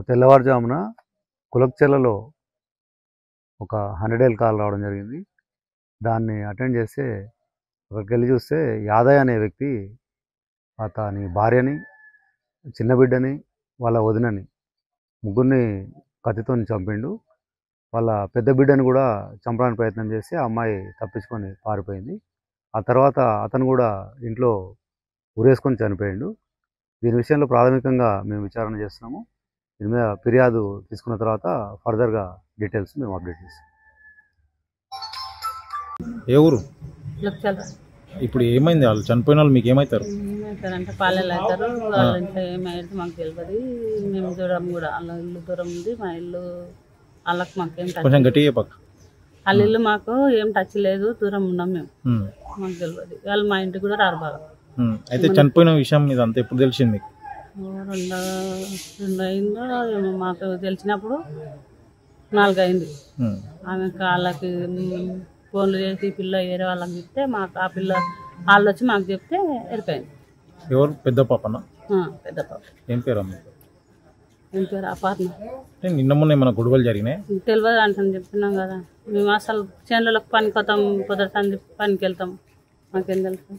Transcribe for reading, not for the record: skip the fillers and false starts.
తెల్లవారుజామున కులక్చెర్లలో ఒక 100 కాల్ రావడం జరిగింది. దాన్ని అటెండ్ చేస్తే అక్కడికి వెళ్ళి చూస్తే యాదయ్య అనే వ్యక్తి అతని భార్యని, చిన్న బిడ్డని, వాళ్ళ వదినని ముగ్గురిని కత్తితో చంపిండు. వాళ్ళ పెద్ద బిడ్డని కూడా చంపడానికి ప్రయత్నం చేసి ఆ అమ్మాయి తప్పించుకొని పారిపోయింది. ఆ తర్వాత అతను కూడా ఇంట్లో ఉరేసుకొని చనిపోయిండు. దీని విషయంలో ప్రాథమికంగా మేము విచారణ చేస్తున్నాము. దీని మీద ఫిర్యాదు తీసుకున్న తర్వాత ఫర్దర్గా డీటెయిల్స్ మేము అప్డేట్ చేస్తాం. ఏ ఊరు? ఇప్పుడు ఏమైంది? వాళ్ళు చనిపోయిన వాళ్ళు మీకు ఏమవుతారు? ఏమవుతారంటే పాలెలు అవుతారు. వాళ్ళ ఇంట్లో ఏమైతే మాకు తెలియదు. మేము దూరం కూడా వాళ్ళ ఇల్లు దూరం ఉంది. మా ఇల్లు వాళ్ళకి మాకేం కొంచెం గట్టిగా పక్క వాళ్ళ ఇల్లు మాకు ఏం టచ్ లేదు. దూరం ఉన్నాం మేము. మాకు తెలియదు. వాళ్ళు మా ఇంటికి కూడా రారు బాగా. అయితే చనిపోయిన విషయం మీద అంతా ఎప్పుడు తెలిసింది మీకు? రెండు అయిందో ఏమో మాకు తెలిసినప్పుడు 4 అయింది. ఆమె వాళ్ళకి ఫోన్లు చేసి పిల్ల వేరే వాళ్ళకి చెప్తే మాకు ఆ పిల్ల వాళ్ళు వచ్చి మాకు చెప్తే ఎరిపోయింది. ఎవరు? పెద్ద పాపనా? పెద్ద పాప. ఏం పేరు అమ్మ? ఏం పేరు? అపార్ణ. నిన్న మొన్న ఏమైనా గొడవలు జరిగినాయి? తెలియదు అంటే చెప్తున్నాం కదా. మేము అసలు చేనులకు పనికి పోతాం, కుదరతాను పనికి వెళ్తాం. మాకేం తెలుసు.